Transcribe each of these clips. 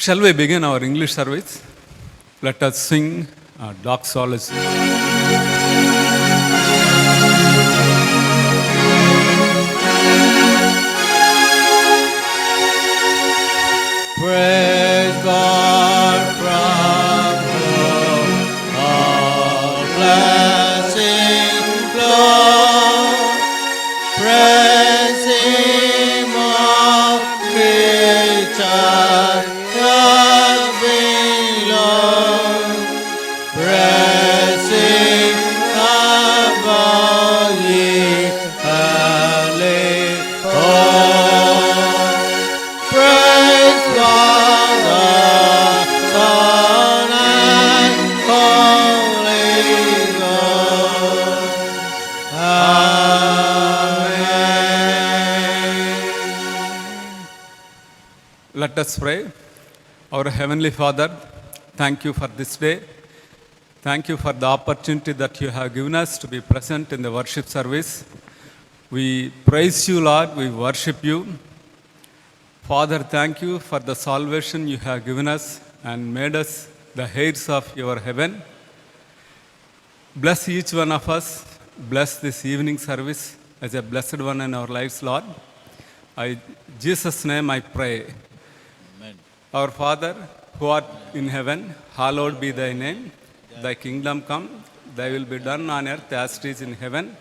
Shall we begin our English service? Let us sing doxology. Praise God from whom all blessings flow. Praise Him, all creatures below. Praise Him above ye heavenly hosts. Praise God the Son and Holy Ghost. Amen. Let us pray. Our Heavenly Father, thank you for this day. Thank you for the opportunity that you have given us to be present in the worship service. We praise you, Lord. We worship you. Father, thank you for the salvation you have given us and made us the heirs of your heaven. Bless each one of us. Bless this evening service as a blessed one in our lives, Lord. In Jesus' name I pray. Amen. Our Father, who art in heaven, hallowed be thy name. Thy kingdom come, thy will be done on earth as it is in heaven.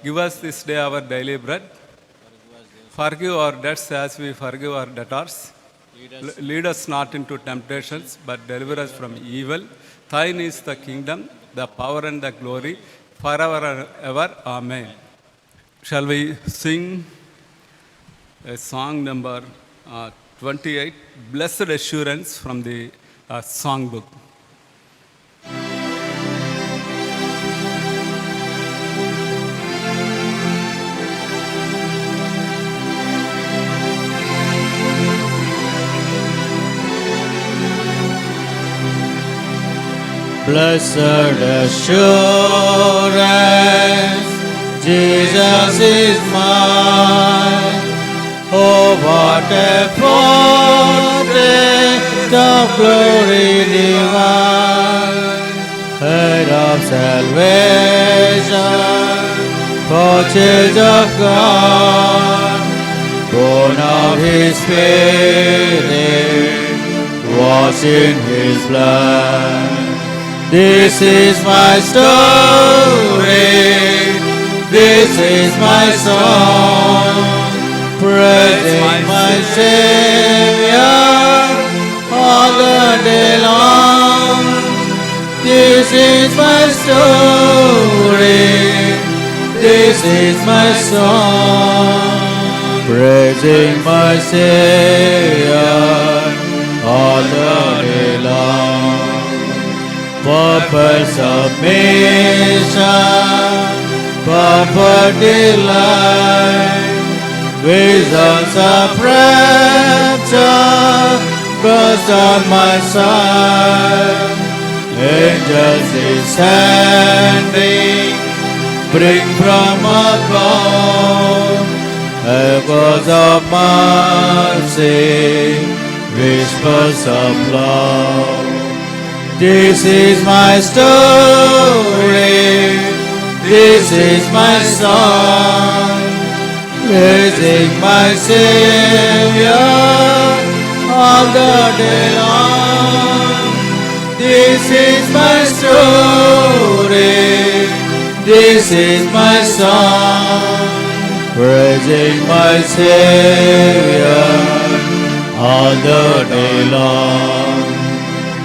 Give us this day our daily bread. Forgive our debts as we forgive our debtors. Lead us not into temptations, but deliver us from evil. Thine is the kingdom, the power and the glory, forever and ever. Amen. Shall we sing a song number 28, Blessed Assurance, from the songbook. Blessed assurance, Jesus is mine. Oh, what a foretaste of glory divine, head of salvation, purchase of God, born of His Spirit, washed in His blood. This is my story, this is my song, praising my Savior all the day long. This is my story, this is my song, praising my Savior all the day long. Purpose of mission, perfect delight, visions of rapture burst on my side. Angels descending, bring from above echoes of mercy, whispers of love. This is my story, this is my song, praising my Savior all the day long. This is my story, this is my song, praising my Savior all the day long.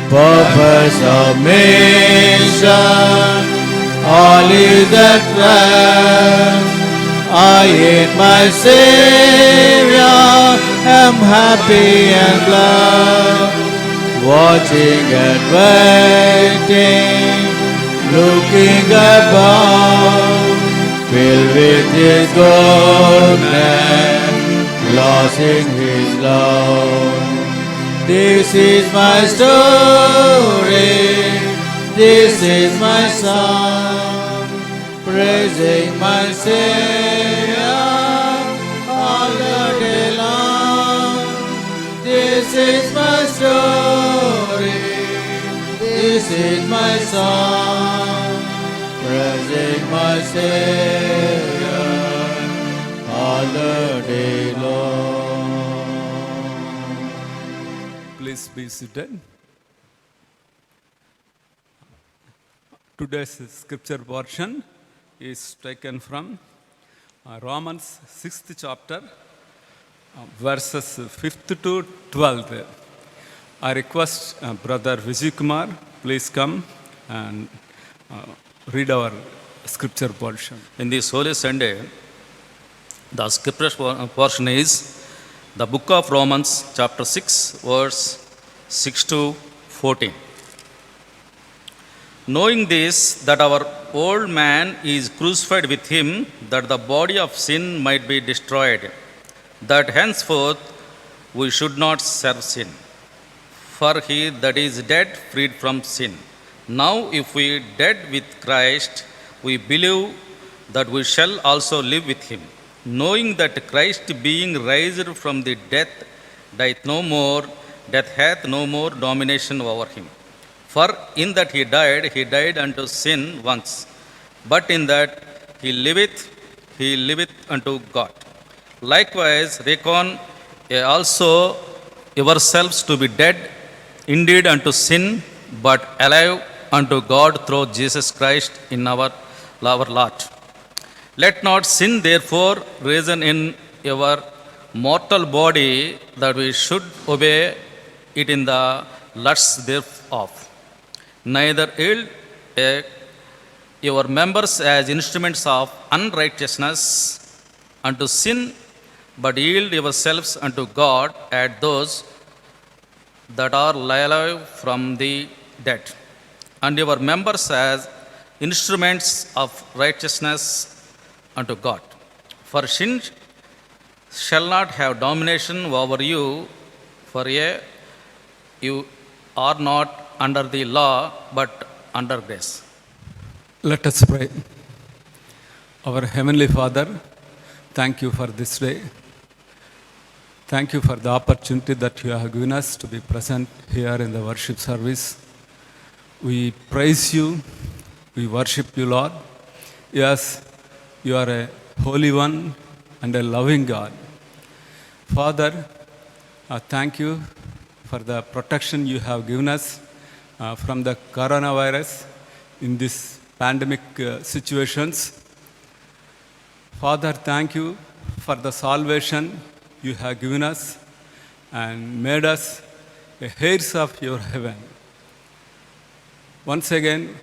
Purpose of mission, all is at rest. I in my Savior am happy and glad, watching and waiting, looking above, filled with His goodness, lost in His love. This is my story, this is my song, praising my Savior all the day long. This is my story. This is my song, praising my Savior all the day long. Please be seated. Today's scripture portion is taken from Romans 6th chapter, verses 5th to 12th. I request Brother Vijay Kumar, please come and read our scripture portion. In this Holy Sunday, the scripture portion is the book of Romans, chapter 6, verse 6 to 14. Knowing this, that our old man is crucified with him, that the body of sin might be destroyed, that henceforth we should not serve sin. For he that is dead freed from sin. Now if we dead with Christ, we believe that we shall also live with him, knowing that Christ being raised from the death dieth no more, death hath no more domination over him. For in that he died unto sin once, but in that he liveth unto God. Likewise reckon ye also yourselves to be dead indeed unto sin, but alive unto God through Jesus Christ in our Lord. Let not sin therefore reason in your mortal body, that we should obey it in the lusts thereof. Neither yield your members as instruments of unrighteousness unto sin, but yield yourselves unto God as those that are alive from the dead, and your members as instruments of righteousness unto God. For sin shall not have domination over you, for you are not under the law, but under grace. Let us pray. Our Heavenly Father, thank you for this day. Thank you for the opportunity that you have given us to be present here in the worship service. We praise you. We worship you, Lord. Yes, you are a holy one and a loving God. Father, thank you for the protection you have given us from the coronavirus in these pandemic situations. Father, thank you for the salvation you have given us and made us heirs of your heaven. Once again,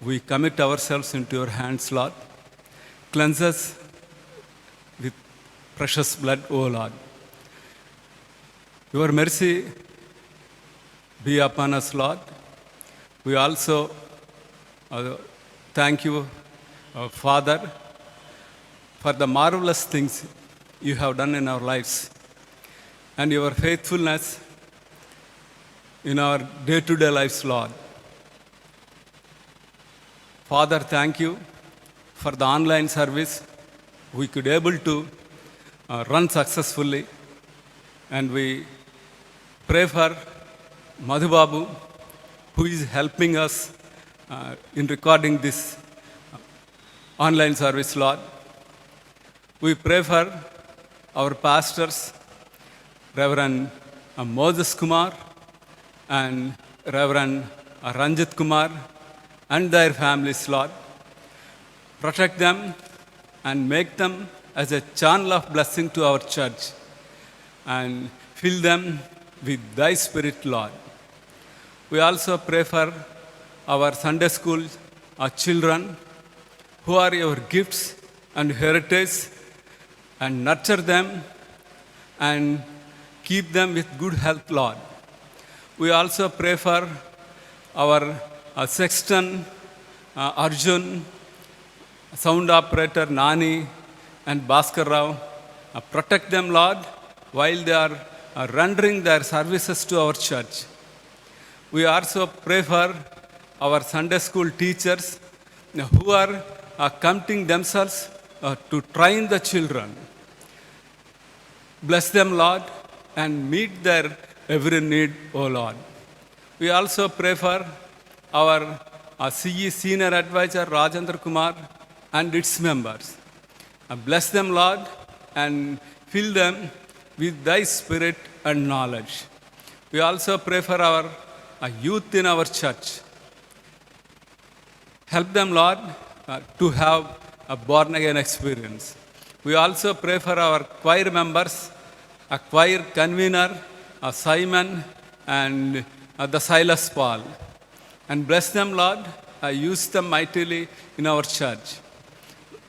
we commit ourselves into your hands, Lord. Cleanse us with precious blood, O Lord. Your mercy be upon us, Lord. We also thank you, Father, for the marvelous things you have done in our lives and your faithfulness in our day-to-day lives, Lord. Father, thank you for the online service we could able to run successfully, and we pray for Madhu Babu, who is helping us in recording this online service, Lord. We pray for our pastors, Reverend Moses Kumar and Reverend Ranjit Kumar and their families, Lord. Protect them and make them as a channel of blessing to our church, and fill them with thy spirit, Lord. We also pray for our Sunday school children, who are your gifts and heritage, and nurture them and keep them with good health, Lord. We also pray for our sexton Arjun, sound operator Nani and Bhaskar Rao. Protect them, Lord, while they are rendering their services to our church. We also pray for our Sunday school teachers who are committing themselves to train the children. Bless them, Lord, and meet their every need, O Lord. We also pray for our CE Senior Advisor Rajendra Kumar and its members. Bless them, Lord, and fill them with thy spirit and knowledge. We also pray for our youth in our church. Help them, Lord, to have a born-again experience. We also pray for our choir members, a choir convener, Simon, and the Silas Paul. And bless them, Lord, use them mightily in our church.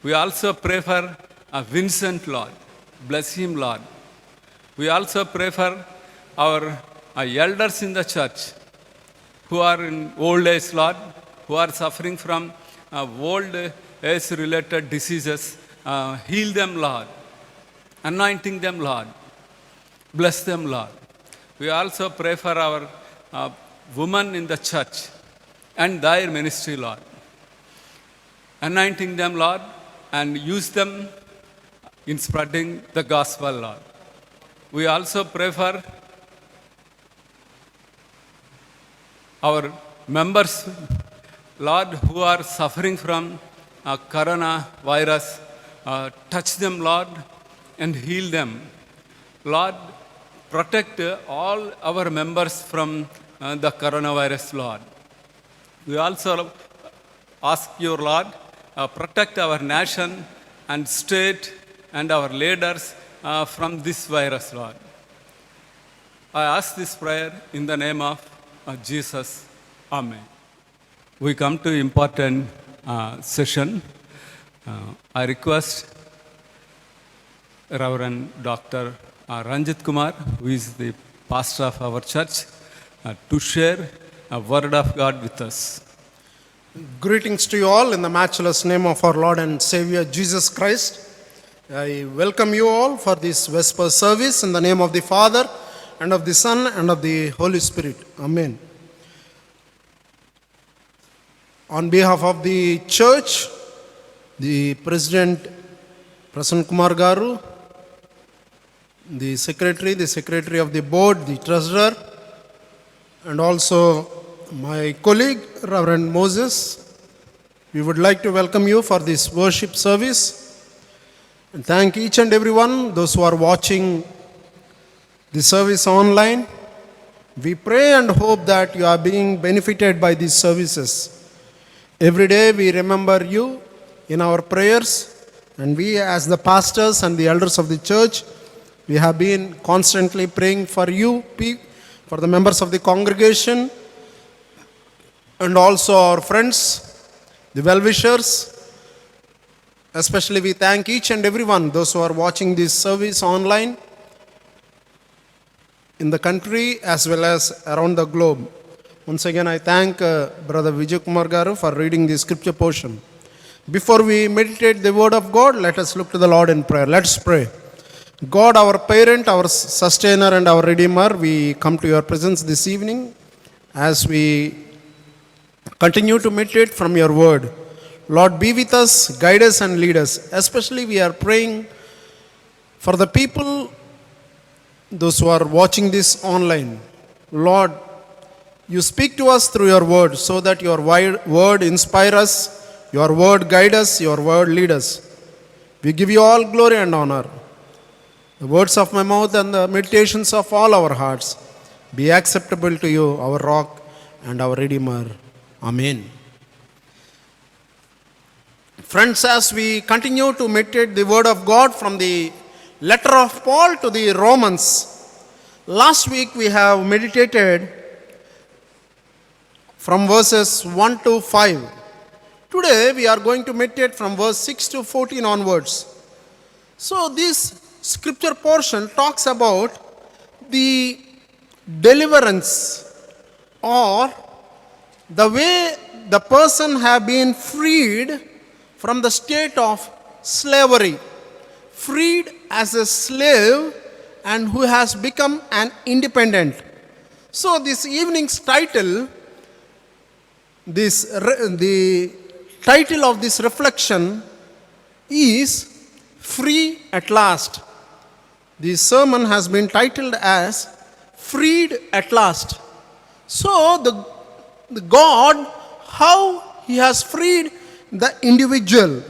We also pray for Vincent, Lord. Bless him, Lord. We also pray for our elders in the church who are in old age, Lord, who are suffering from old age-related diseases. Heal them, Lord. Anointing them, Lord. Bless them, Lord. We also pray for our women in the church and their ministry, Lord. Anointing them, Lord, and use them in spreading the gospel, Lord. We also pray for our members, Lord, who are suffering from coronavirus. Touch them, Lord, and heal them. Lord, protect all our members from the coronavirus, Lord. We also ask you, Lord, protect our nation and state and our leaders from this virus, Lord. I ask this prayer in the name of Jesus. Amen. We come to important session. I request Reverend Dr. Ranjit Kumar, who is the pastor of our church, to share a word of God with us. Greetings to you all in the matchless name of our Lord and Savior Jesus Christ. I welcome you all for this Vesper service in the name of the Father and of the Son and of the Holy Spirit. Amen. On behalf of the church, the President Prasanna Kumar Garu, the Secretary of the Board, the Treasurer, and also my colleague, Reverend Moses, we would like to welcome you for this worship service. And thank each and everyone, those who are watching the service online. We pray and hope that you are being benefited by these services. Every day we remember you in our prayers, and we as the pastors and the elders of the church, we have been constantly praying for you, for the members of the congregation, and also our friends, the well-wishers. Especially we thank each and everyone, those who are watching this service online in the country as well as around the globe. Once again, I thank Brother Vijay Kumar Garu for reading the scripture portion. Before we meditate the word of God, let us look to the Lord in prayer. Let's pray. God, our parent, our sustainer and our redeemer, we come to your presence this evening as we continue to meditate from your word. Lord, be with us, guide us and lead us. Especially we are praying for the people, those who are watching this online. Lord, you speak to us through your word so that your word inspire us, your word guide us, your word lead us. We give you all glory and honor. The words of my mouth and the meditations of all our hearts be acceptable to you, our rock and our redeemer. Amen. Friends, as we continue to meditate the word of God from the letter of Paul to the Romans, last week we have meditated from verses 1 to 5. Today we are going to meditate from verse 6 to 14 onwards. So this scripture portion talks about the deliverance, or the way the person have been freed from the state of slavery, freed as a slave and who has become an independent. So this evening's title, the title of this reflection is Free at Last. The sermon has been titled as freed at last. So the God, how he has freed the individual.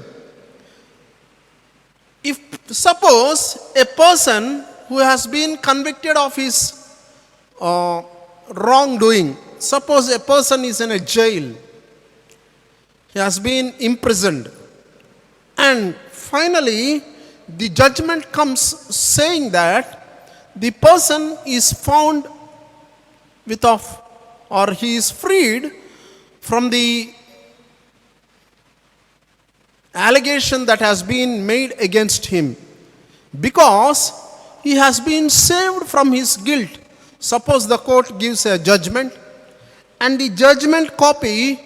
If suppose a person who has been convicted of his wrongdoing, suppose a person is in a jail, he has been imprisoned, and finally the judgment comes saying that the person is found without, or he is freed from the allegation that has been made against him, because he has been saved from his guilt. Suppose the court gives a judgment and the judgment copy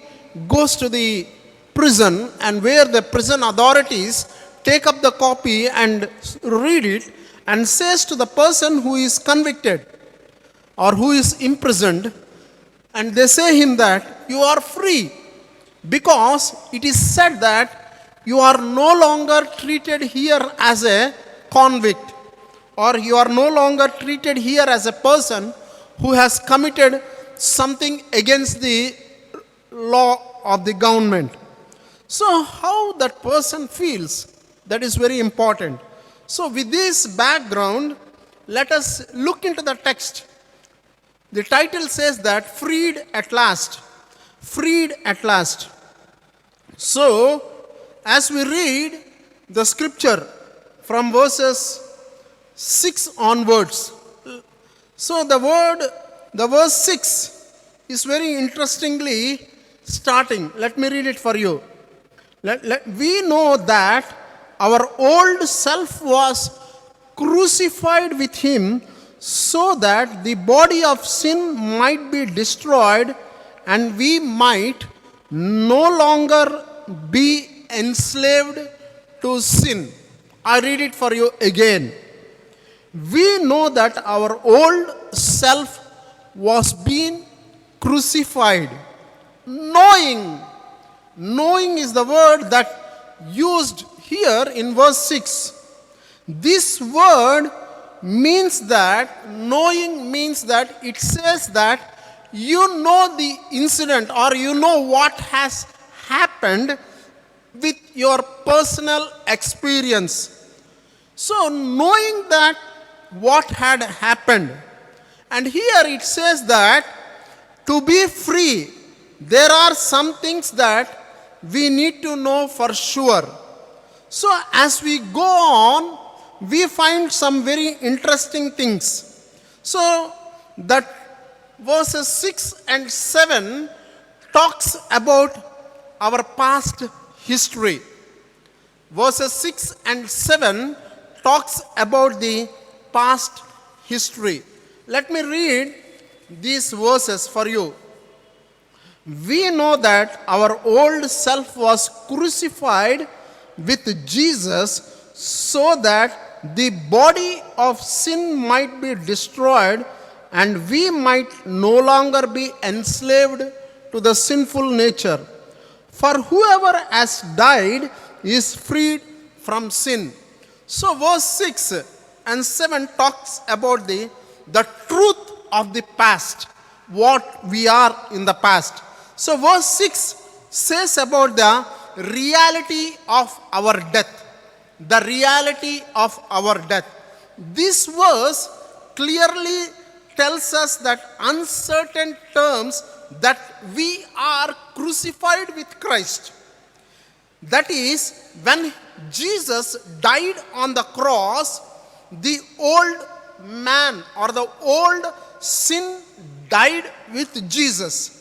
goes to the prison, and where the prison authorities take up the copy and read it and says to the person who is convicted or who is imprisoned, and they say him that you are free, because it is said that you are no longer treated here as a convict, or you are no longer treated here as a person who has committed something against the law of the government. So how that person feels, that is very important. So with this background, let us look into the text. The title says that freed at last. Freed at last. So as we read the scripture from verses 6 onwards, so the verse 6 is very interestingly starting. Let me read it for you. We know that our old self was crucified with him so that the body of sin might be destroyed and we might no longer be enslaved to sin. I read it for you again. We know that our old self was being crucified. Knowing is the word that used here in verse 6. This word means that, knowing means that it says that you know the incident or you know what has happened with your personal experience. So knowing that what had happened, and here it says that to be free, there are some things that we need to know for sure. So as we go on, we find some very interesting things. So that verses 6 and 7 talks about our past history. Verses 6 and 7 talks about the past history. Let me read these verses for you. We know that our old self was crucified with Jesus so that the body of sin might be destroyed and we might no longer be enslaved to the sinful nature. For whoever has died is freed from sin. So verse 6 and 7 talks about the truth of the past, what we are in the past. So verse 6 says about the reality of our death. The reality of our death. This verse clearly tells us that uncertain terms that we are crucified with Christ. That is, when Jesus died on the cross, the old man or the old sin died with Jesus.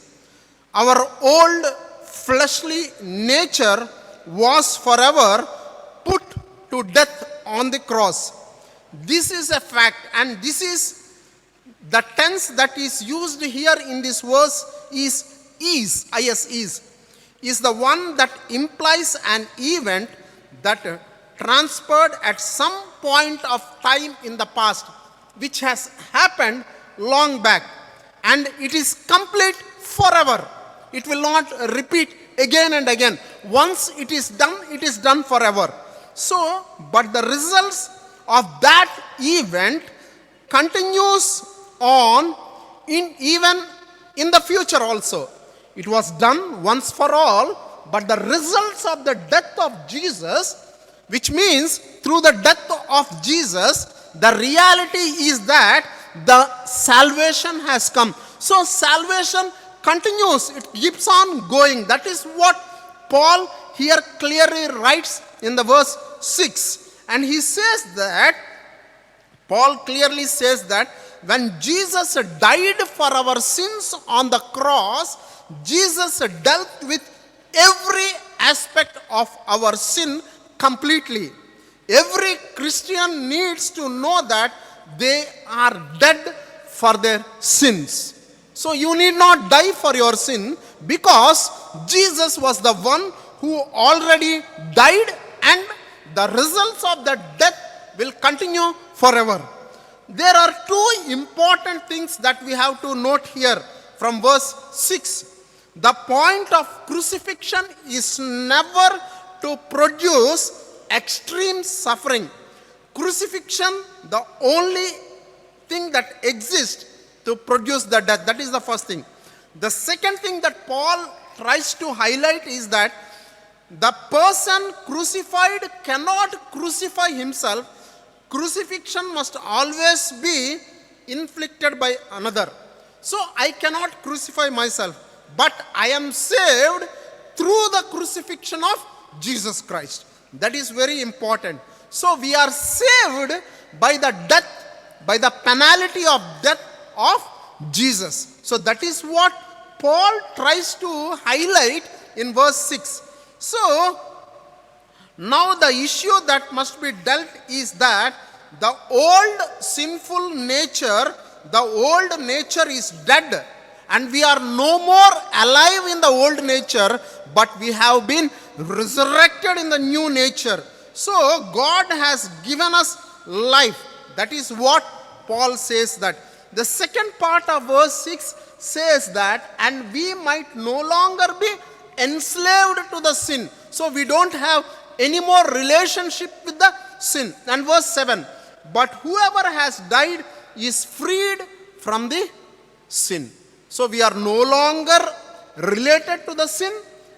Our old fleshly nature was forever put to death on the cross. This is a fact, and this is the tense that is used here in this verse is the one that implies an event that transpired at some point of time in the past, which has happened long back, and it is complete forever. It will not repeat again and again. Once it is done forever. So, but the results of that event continues on even in the future also. It was done once for all, but the results of the death of Jesus, which means through the death of Jesus, the reality is that the salvation has come. So salvation continues, it keeps on going. That is what Paul here clearly writes in the verse 6. And he says that, Paul clearly says that when Jesus died for our sins on the cross, Jesus dealt with every aspect of our sin completely. Every Christian needs to know that they are dead for their sins. So you need not die for your sin, because Jesus was the one who already died, and the results of that death will continue forever. There are two important things that we have to note here from verse 6. The point of crucifixion is never to produce extreme suffering. Crucifixion, the only thing that exists to produce the death. That is the first thing. The second thing that Paul tries to highlight is that the person crucified cannot crucify himself. Crucifixion must always be inflicted by another. So I cannot crucify myself, but I am saved through the crucifixion of Jesus Christ. That is very important. So we are saved by the death, by the penalty of death of Jesus. So that is what Paul tries to highlight in verse 6. So now the issue that must be dealt is that the old sinful nature, the old nature is dead, and we are no more alive in the old nature, but we have been resurrected in the new nature. So God has given us life. That is what Paul says that. The second part of verse 6 says that, and we might no longer be enslaved to the sin. So we don't have any more relationship with the sin. And verse 7, but whoever has died is freed from the sin. So we are no longer related to the sin,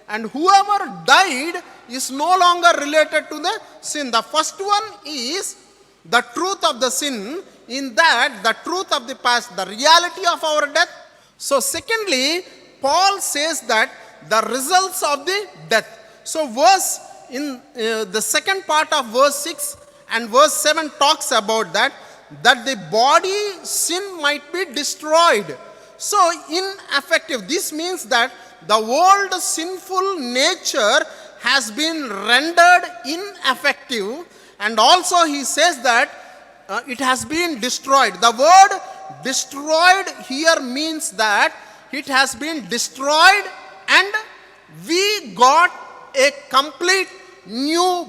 and whoever died is no longer related to the sin. The first one is the truth of the sin, in that the truth of the past, the reality of our death. So secondly, Paul says that the results of the death. So verse in the second part of verse 6 and verse 7 talks about that the body sin might be destroyed. So ineffective. This means that the old sinful nature has been rendered ineffective, and also he says that it has been destroyed. The word destroyed here means that it has been destroyed and we got a complete new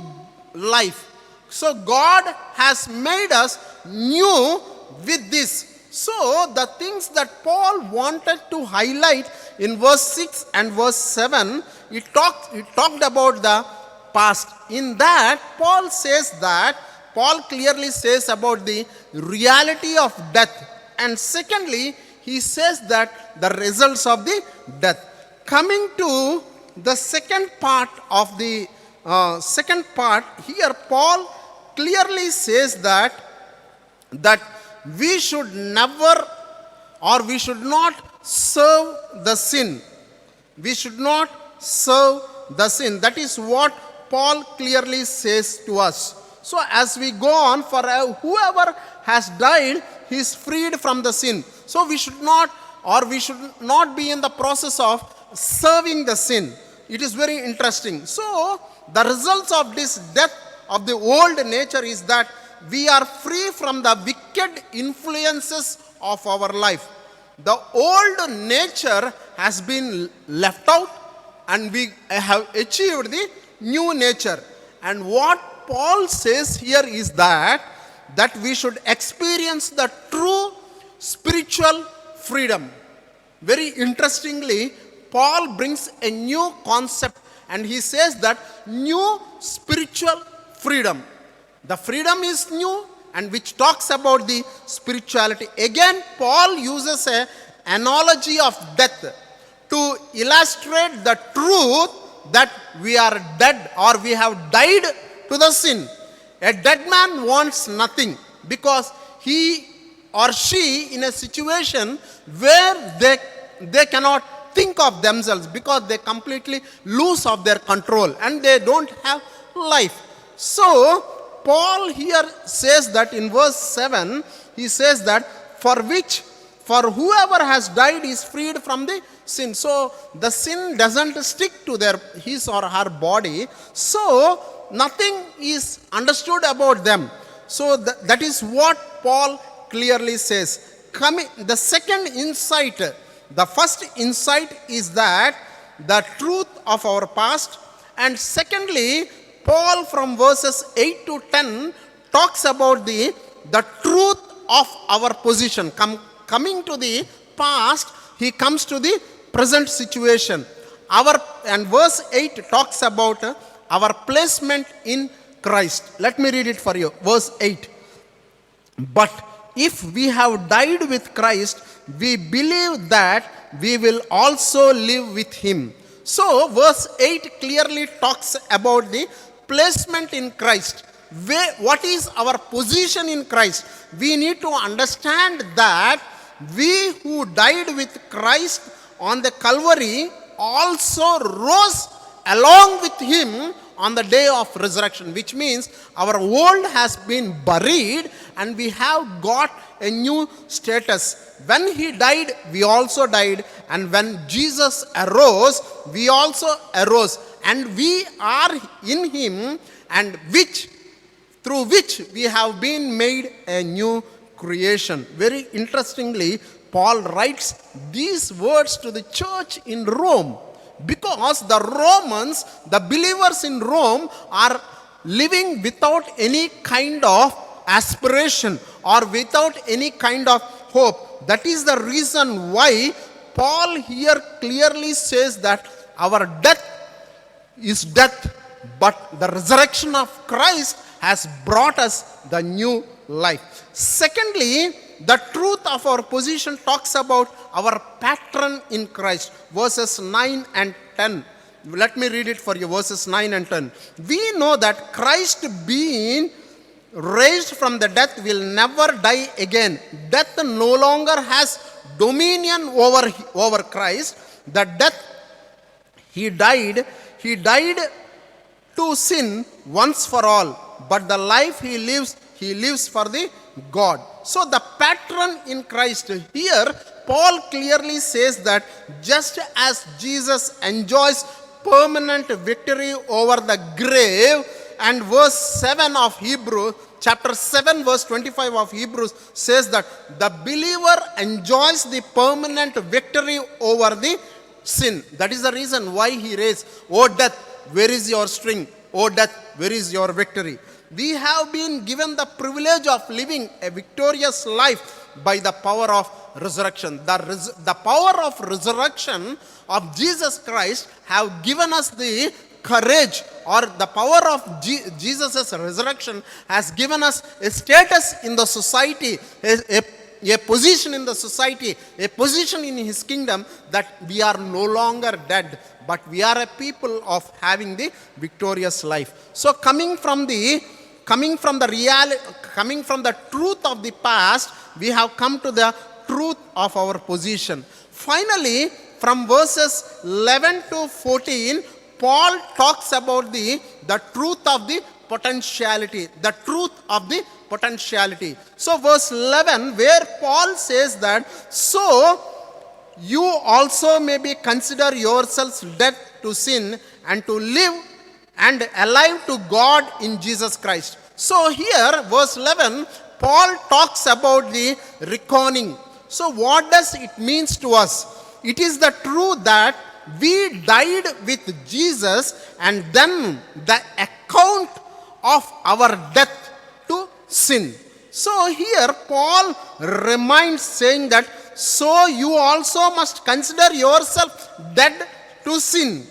life. So God has made us new with this. So the things that Paul wanted to highlight in verse 6 and verse 7, he talked about the past. In that, Paul clearly says about the reality of death. And secondly, he says that the results of the death. Coming to the second part of the here Paul clearly says that we should never, or we should not serve the sin. We should not serve the sin. That is what Paul clearly says to us. So as we go on, for whoever has died, he is freed from the sin. So we should not be in the process of serving the sin. It is very interesting. So the results of this death of the old nature is that we are free from the wicked influences of our life. The old nature has been left out, and we have achieved the new nature. And what Paul says here is that we should experience the true spiritual freedom. Very interestingly, Paul brings a new concept, and he says that new spiritual freedom. The freedom is new, and which talks about the spirituality. Again, Paul uses a analogy of death to illustrate the truth that we are dead or we have died to the sin. A dead man wants nothing because he or she in a situation where they cannot think of themselves because they completely lose of their control and they don't have life. So Paul here says that in verse 7, he says that for whoever has died is freed from the sin. So the sin doesn't stick to his or her body. So nothing is understood about them. So that is what Paul clearly says. The second insight, the first insight is that the truth of our past, and secondly, Paul from verses 8 to 10 talks about the truth of our position. Coming to the past, he comes to the present situation. And verse 8 talks about our placement in Christ. Let me read it for you. Verse 8. But if we have died with Christ, we believe that we will also live with him. So verse 8 clearly talks about the placement in Christ. What is our position in Christ? We need to understand that we who died with Christ on the Calvary also rose along with him on the day of resurrection, which means our old has been buried and we have got a new status. When he died, we also died, and when Jesus arose, we also arose, and we are in him, and through which we have been made a new creation. Very interestingly, Paul writes these words to the church in Rome, because the Romans, the believers in Rome, are living without any kind of aspiration or without any kind of hope. That is the reason why Paul here clearly says that our death is death, but the resurrection of Christ has brought us the new life. Secondly, the truth of our position talks about our pattern in Christ. Verses 9 and 10. Let me read it for you. Verses 9 and 10. We know that Christ, being raised from the death, will never die again. Death no longer has dominion over Christ. The death he died to sin once for all. But the life he lives for the God. So the pattern in Christ, here Paul clearly says that just as Jesus enjoys permanent victory over the grave, and verse 7 of Hebrews, chapter 7 verse 25 of Hebrews says that the believer enjoys the permanent victory over the sin. That is the reason why he raised, "O death, where is your sting? O death, where is your victory?" We have been given the privilege of living a victorious life by the power of resurrection. The power of resurrection of Jesus Christ have given us the courage, or the power of Jesus' resurrection has given us a status in the society, a position in the society, a position in his kingdom, that we are no longer dead, but we are a people of having the victorious life. So coming from the truth of the past, we have come to the truth of our position. Finally, from verses 11 to 14, Paul talks about the truth of the potentiality. The truth of the potentiality. So verse 11, where Paul says that, "So you also maybe consider yourselves dead to sin and to live and alive to God in Jesus Christ." So here, verse 11, Paul talks about the reckoning. So what does it mean to us? It is the truth that we died with Jesus, and then the account of our death to sin. So here Paul reminds, saying that, "So you also must consider yourself dead to sin."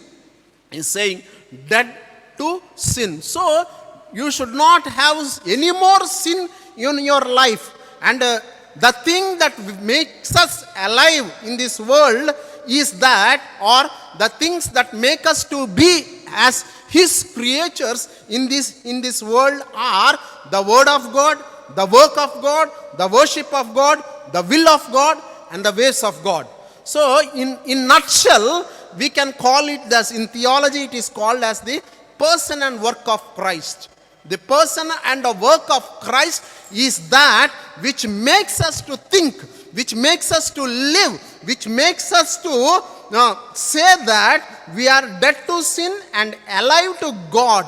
He's saying dead to sin. So you should not have any more sin in your life. And the thing that makes us alive in this world is that, or the things that make us to be as his creatures in this world are the word of God, the work of God, the worship of God, the will of God, and the ways of God. So in nutshell, we can call it as, in theology it is called as the person and work of Christ. The person and the work of Christ is that which makes us to think, which makes us to live, which makes us to say that we are dead to sin and alive to God.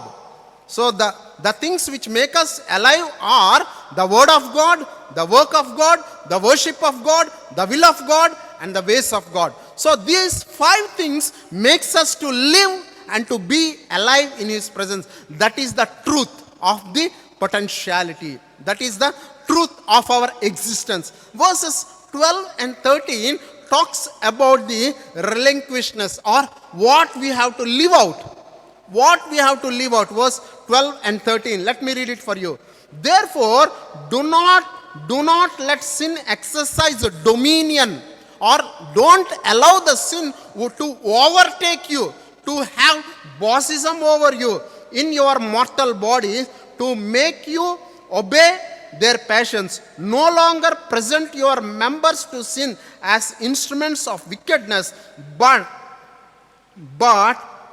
So the things which make us alive are the word of God, the work of God, the worship of God, the will of God, and the ways of God. So these 5 things makes us to live and to be alive in his presence. That is the truth of the potentiality. That is the truth of our existence. Verses 12 and 13 talks about the relinquishedness, or what we have to live out. What we have to live out. Verse 12 and 13. Let me read it for you. Therefore, do not let sin exercise dominion, or don't allow the sin to overtake you, to have bossism over you in your mortal body, to make you obey their passions. No longer present your members to sin as instruments of wickedness, but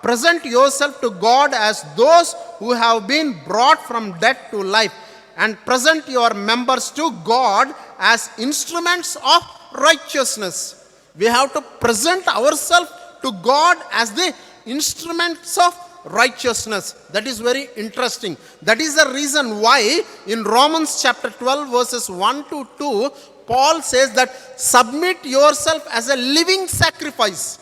present yourself to God as those who have been brought from death to life, and present your members to God as instruments of righteousness. We have to present ourselves to God as the instruments of righteousness. That is very interesting. That is the reason why in Romans chapter 12 verses 1 to 2, Paul says that submit yourself as a living sacrifice.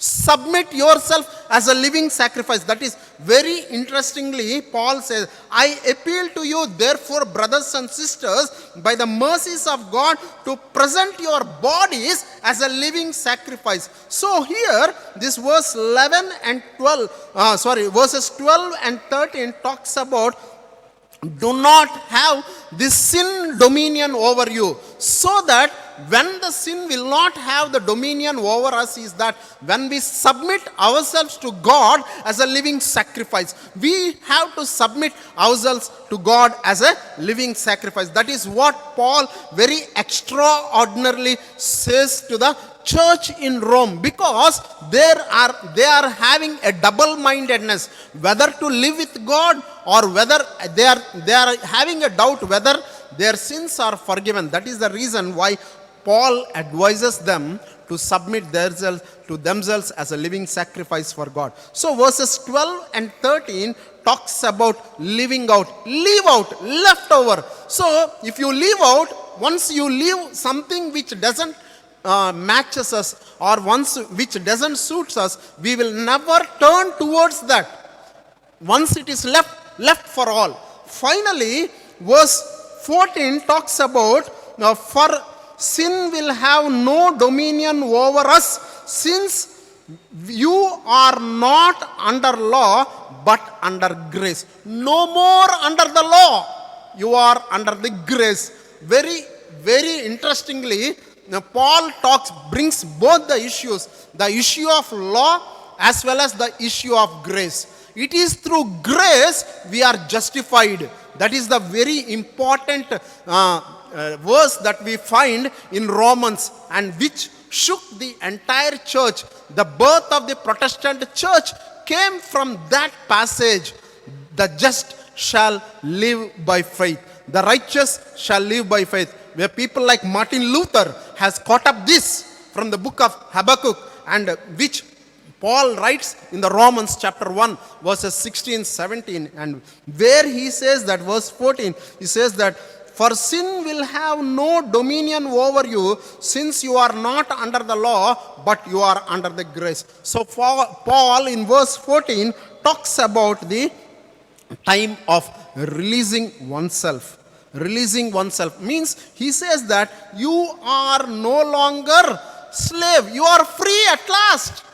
Submit yourself as a living sacrifice. That is very interestingly, Paul says, I appeal to you therefore, brothers and sisters, by the mercies of God, to present your bodies as a living sacrifice. So here, this verse 11 and 12, verses 12 and 13 talks about do not have this sin dominion over you, so that when the sin will not have the dominion over us, is that when we submit ourselves to God as a living sacrifice. We have to submit ourselves to God as a living sacrifice. That is what Paul very extraordinarily says to the church in Rome, because they are having a double-mindedness, whether to live with God or whether they are having a doubt whether their sins are forgiven. That is the reason why Paul advises them to submit themselves as a living sacrifice for God. So verses 12 and 13 talks about living out. Leave out, left over. So if you leave out, once you leave something which doesn't matches us, or once which doesn't suits us, we will never turn towards that. Once it is left for all. Finally, verse 14 talks about for sin will have no dominion over us, since you are not under law but under grace. No more under the law, you are under the grace. Very, very interestingly, Paul brings both the issues, the issue of law as well as the issue of grace. It is through grace we are justified. That is the very important verse that we find in Romans, and which shook the entire church. The birth of the Protestant church came from that passage. The just shall live by faith. The righteous shall live by faith. Where people like Martin Luther has caught up this from the book of Habakkuk, and which Paul writes in the Romans chapter 1 verses 16, 17, and where he says that, verse 14, he says that for sin will have no dominion over you, since you are not under the law but you are under the grace. So Paul in verse 14 talks about the time of releasing oneself. Releasing oneself means, he says that you are no longer slave, you are free at last.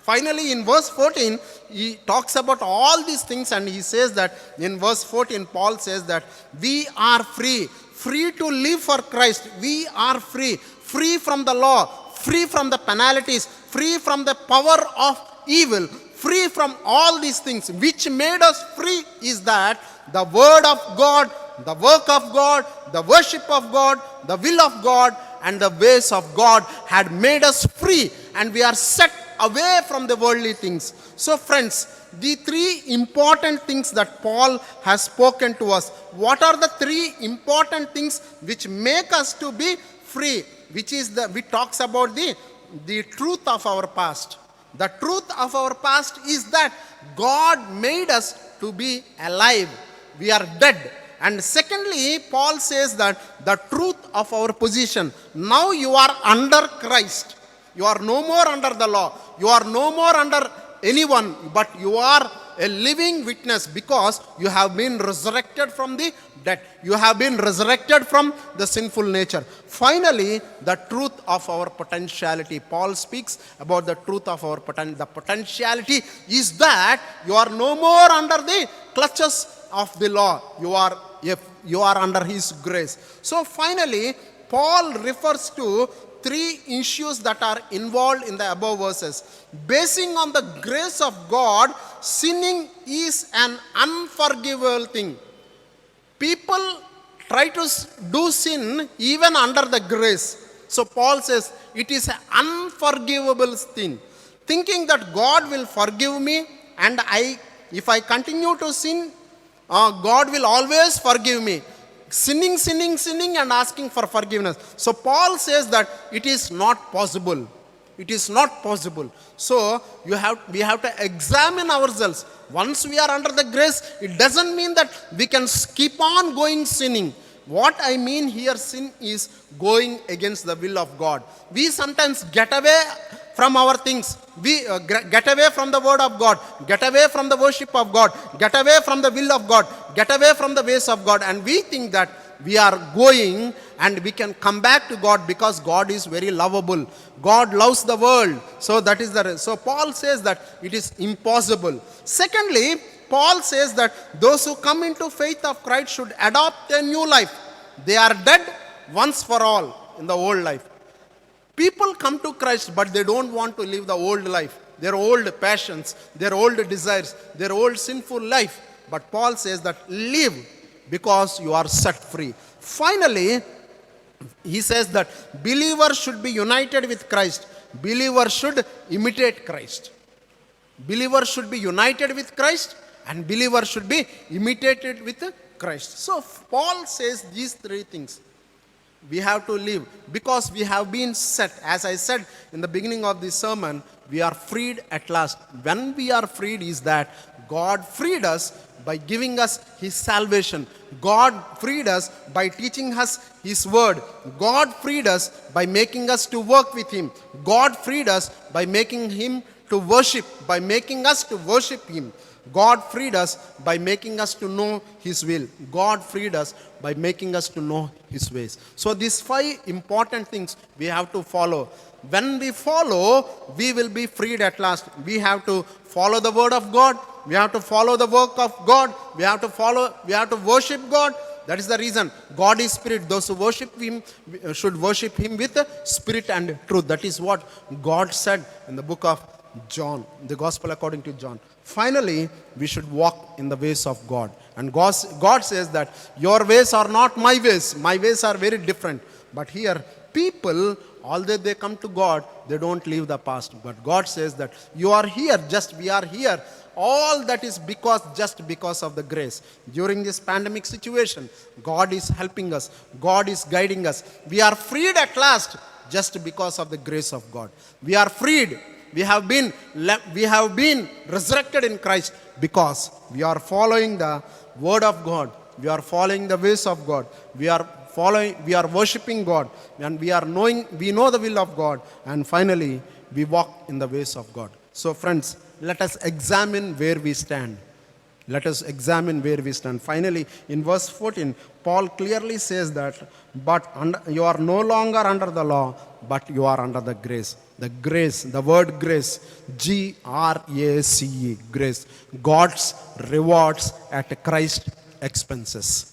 Finally, in verse 14, he talks about all these things, and he says that in verse 14, Paul says that we are free, free to live for Christ. We are free, free from the law, free from the penalties, free from the power of evil, free from all these things. Which made us free is that the word of God, the work of God, the worship of God, the will of God, and the ways of God had made us free, and we are set away from the worldly things. So friends, the three important things that Paul has spoken to us. What are the three important things which make us to be free? Which is we talks about the truth of our past. The truth of our past is that God made us to be alive. We are dead. And secondly, Paul says that the truth of our position. Now you are under Christ. You are no more under the law. You are no more under anyone, but you are a living witness because you have been resurrected from the dead. You have been resurrected from the sinful nature. Finally, the truth of our potentiality. Paul speaks about the truth of our potentiality. The potentiality is that you are no more under the clutches of the law. You are under his grace. So finally, Paul refers to three issues that are involved in the above verses. Basing on the grace of God, sinning is an unforgivable thing. People try to do sin even under the grace. So Paul says it is an unforgivable sin. Thinking that God will forgive me, and if I continue to sin, God will always forgive me. Sinning and asking for forgiveness. So Paul says that it is not possible. It is not possible. So we have to examine ourselves. Once we are under the grace, it doesn't mean that we can keep on going sinning. What I mean here, sin is going against the will of God. We sometimes get away from our things. We get away from the word of God, get away from the worship of God, get away from the will of God, get away from the ways of God, and we think that we are going and we can come back to God because God is very lovable. God loves the world. So that is so Paul says that it is impossible. Secondly, Paul says that those who come into faith of Christ should adopt a new life. They are dead once for all in the old life. People come to Christ, but they don't want to live the old life, their old passions, their old desires, their old sinful life. But Paul says that live because you are set free. Finally, he says that believers should be united with Christ. Believers should imitate Christ. Believers should be united with Christ, and believers should be imitated with Christ. So Paul says these three things. We have to live because we have been set. As I said in the beginning of this sermon, we are freed at last. When we are freed is that God freed us by giving us his salvation. God freed us by teaching us his word. God freed us by making us to work with him. God freed us by making him to worship, by making us to worship him. God freed us by making us to know his will. God freed us by making us to know his ways. So these 5 important things we have to follow. When we follow, we will be freed at last. We have to follow the word of God. We have to follow the work of God. We have to worship God. That is the reason. God is spirit. Those who worship him should worship him with spirit and truth. That is what God said in the book of John, the gospel according to John. Finally, we should walk in the ways of God. And God says that your ways are not my ways. My ways are very different. But here, people, although they come to God, they don't leave the past. But God says that you are here, we are here. All that is just because of the grace. During this pandemic situation, God is helping us. God is guiding us. We are freed at last just because of the grace of God. We are freed. We have been resurrected in Christ because we are following the word of God. We are following the ways of God. We are worshiping God, and we know the will of God, and finally we walk in the ways of God. So friends, let us examine where we stand. Let us examine where we stand. Finally, in verse 14, Paul clearly says that, you are no longer under the law, but you are under the grace. The grace, the word grace, G-R-A-C-E, grace. God's rewards at Christ's expenses.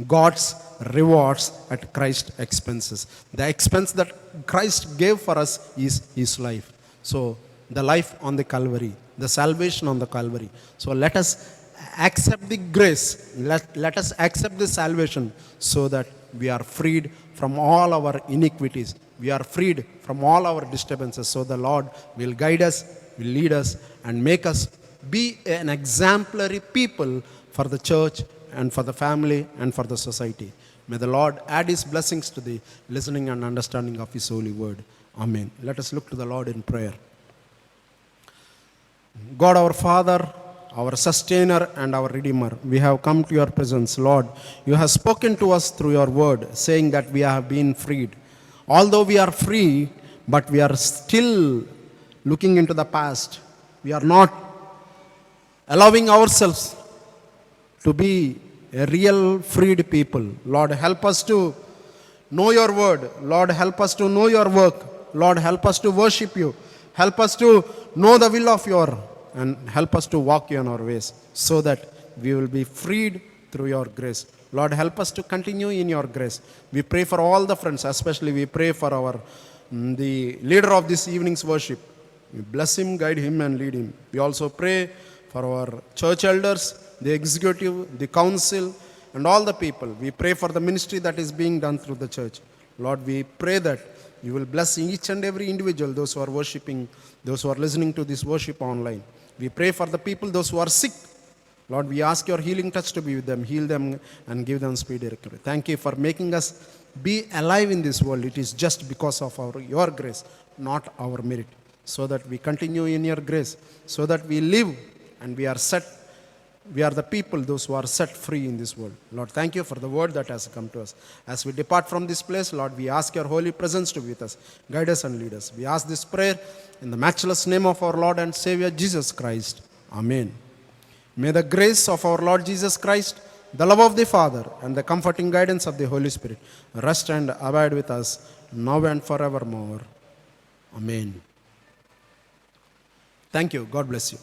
God's rewards at Christ's expenses. The expense that Christ gave for us is his life. So, the life on the Calvary, the salvation on the Calvary. So, let us accept the grace. Let us accept the salvation so that we are freed from all our iniquities. We are freed from all our disturbances. So, the Lord will guide us, will lead us, and make us be an exemplary people for the church and for the family and for the society. May the Lord add his blessings to the listening and understanding of his holy word. Amen. Let us look to the Lord in prayer. God our Father, our sustainer and our redeemer, we have come to your presence. Lord, you have spoken to us through your word, saying that we have been freed. Although we are free, but we are still looking into the past. We are not allowing ourselves to be a real freed people. Lord, help us to know your word. Lord, help us to know your work. Lord, help us to worship you. Help us to know the will of your, and help us to walk in our ways, so that we will be freed through your grace. Lord, help us to continue in your grace. We pray for all the friends, especially we pray for the leader of this evening's worship. We bless him, guide him, and lead him. We also pray for our church elders, the executive, the council, and all the people. We pray for the ministry that is being done through the church. Lord, we pray that you will bless each and every individual, those who are worshiping, those who are listening to this worship online. We pray for the people, those who are sick. Lord, we ask your healing touch to be with them, heal them, and give them speedy recovery. Thank you for making us be alive in this world. It is just because of your grace, not our merit. So that we continue in your grace, so that we live and we are set. We are the people, those who are set free in this world. Lord, thank you for the word that has come to us. As we depart from this place, Lord, we ask your holy presence to be with us. Guide us and lead us. We ask this prayer in the matchless name of our Lord and Savior, Jesus Christ. Amen. May the grace of our Lord Jesus Christ, the love of the Father, and the comforting guidance of the Holy Spirit rest and abide with us now and forevermore. Amen. Thank you. God bless you.